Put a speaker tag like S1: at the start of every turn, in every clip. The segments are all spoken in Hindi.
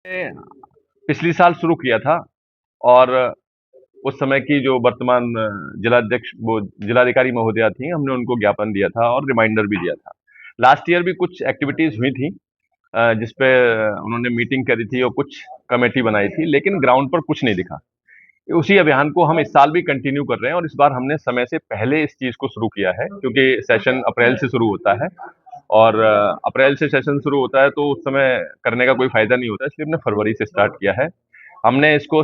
S1: पिछली साल शुरू किया था और उस समय की जो वर्तमान जिलाध्यक्ष वो जिलाधिकारी महोदया थी, हमने उनको ज्ञापन दिया था और रिमाइंडर भी दिया था। लास्ट ईयर भी कुछ एक्टिविटीज हुई थी जिसपे उन्होंने मीटिंग करी थी और कुछ कमेटी बनाई थी, लेकिन ग्राउंड पर कुछ नहीं दिखा। उसी अभियान को हम इस साल भी कंटिन्यू कर रहे हैं और इस बार हमने समय से पहले इस चीज को शुरू किया है, क्योंकि सेशन अप्रैल से शुरू होता है और अप्रैल से सेशन शुरू होता है तो उस समय करने का कोई फायदा नहीं होता, इसलिए हमने फरवरी से स्टार्ट किया है। हमने इसको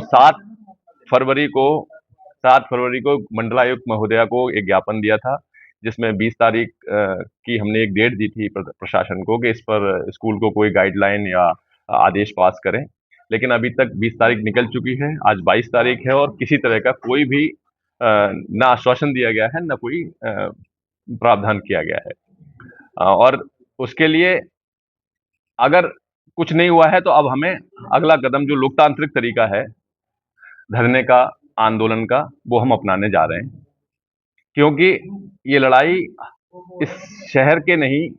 S1: फरवरी को 7 फरवरी को मंडलायुक्त महोदया को एक ज्ञापन दिया था, जिसमें 20 तारीख की हमने एक डेट दी थी प्रशासन को कि इस पर स्कूल को कोई गाइडलाइन या आदेश पास करें। लेकिन अभी तक 20 तारीख निकल चुकी है, आज 22 तारीख है और किसी तरह का कोई भी ना आश्वासन दिया गया है, ना कोई प्रावधान किया गया है। और उसके लिए अगर कुछ नहीं हुआ है तो अब हमें अगला कदम जो लोकतांत्रिक तरीका है धरने का, आंदोलन का, वो हम अपनाने जा रहे हैं, क्योंकि ये लड़ाई इस शहर के नहीं,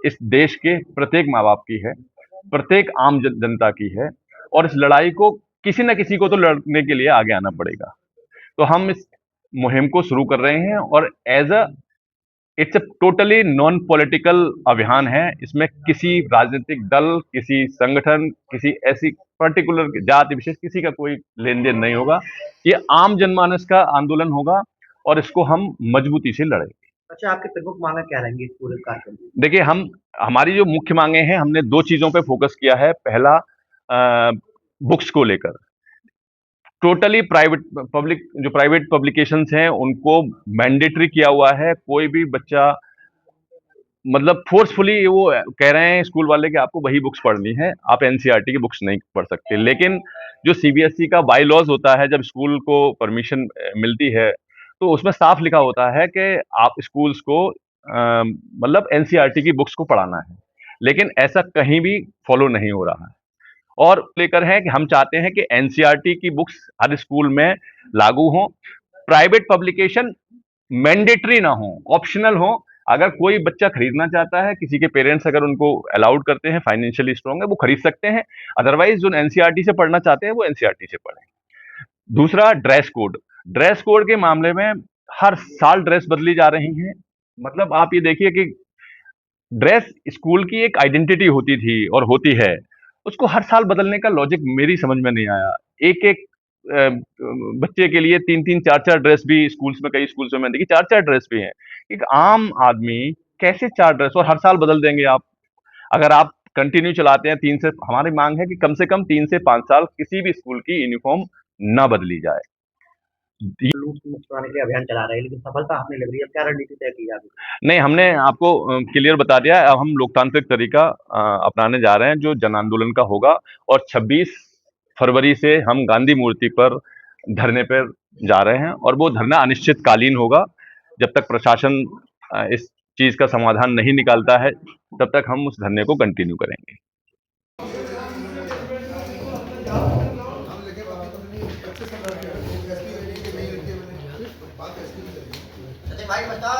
S1: इस देश के प्रत्येक माँ बाप की है, प्रत्येक आम जनता की है और इस लड़ाई को किसी न किसी को तो लड़ने के लिए आगे आना पड़ेगा। तो हम इस मुहिम को शुरू कर रहे हैं और it's a totally non political अभियान है। इसमें किसी राजनीतिक दल, किसी संगठन, किसी ऐसी पर्टिकुलर जाति विशेष किसी का कोई लेन देन नहीं होगा। ये आम जनमानस का आंदोलन होगा और इसको हम मजबूती से लड़ेंगे।
S2: अच्छा, आपकी प्रमुख मांगे क्या रहेंगी इस पूरे कार्यक्रम में?
S1: देखिए, हमारी जो मुख्य मांगे हैं, हमने 2 चीजों पे फोकस किया है। पहला, बुक्स को लेकर टोटली प्राइवेट पब्लिकेशंस हैं उनको मैंडेटरी किया हुआ है। कोई भी बच्चा मतलब फोर्सफुली वो कह रहे हैं स्कूल वाले कि आपको वही बुक्स पढ़नी है, आप एनसीईआरटी की बुक्स नहीं पढ़ सकते। लेकिन जो सीबीएसई का बाई लॉज होता है, जब स्कूल को परमिशन मिलती है तो उसमें साफ लिखा होता है कि आप स्कूल्स को मतलब एनसीईआरटी की बुक्स को पढ़ाना है, लेकिन ऐसा कहीं भी फॉलो नहीं हो रहा है। और लेकर है कि हम चाहते हैं कि एनसीईआरटी की बुक्स हर स्कूल में लागू हो, प्राइवेट पब्लिकेशन मैंडेटरी ना हो, ऑप्शनल हो। अगर कोई बच्चा खरीदना चाहता है, किसी के पेरेंट्स अगर उनको अलाउड करते हैं, फाइनेंशियली स्ट्रांग है, वो खरीद सकते हैं। अदरवाइज जो एनसीईआरटी से पढ़ना चाहते हैं वो एनसीईआरटी से पढ़ें। दूसरा, ड्रेस कोड के मामले में हर साल ड्रेस बदली जा रही है। मतलब आप ये देखिए कि ड्रेस स्कूल की एक आइडेंटिटी होती थी और होती है, उसको हर साल बदलने का लॉजिक मेरी समझ में नहीं आया। एक एक बच्चे के लिए 3-3 4-4 ड्रेस भी स्कूल्स में, कई स्कूल्स में मैंने देखी 4-4 ड्रेस भी हैं। एक आम आदमी कैसे 4 ड्रेस और हर साल बदल देंगे आप? अगर आप कंटिन्यू चलाते हैं 3 से, हमारी मांग है कि कम से कम 3 से 5 साल किसी भी स्कूल की यूनिफॉर्म ना बदली जाए।
S2: लूट मुक्त कराने के लिए अभियान चला रहे हैं, लेकिन सफलता हाथ नहीं लग रही है। अब क्या रणनीति तय की जाएगी?
S1: नहीं, हमने आपको क्लियर बता दिया है। अब हम लोकतांत्रिक तरीका अपनाने जा रहे हैं जो जन आंदोलन का होगा और 26 फरवरी से हम गांधी मूर्ति पर धरने पर जा रहे हैं और वो धरना अनिश्चितकालीन होगा। जब तक प्रशासन इस चीज का समाधान नहीं निकालता है, तब तक हम उस धरने को कंटिन्यू करेंगे।
S2: भाई बता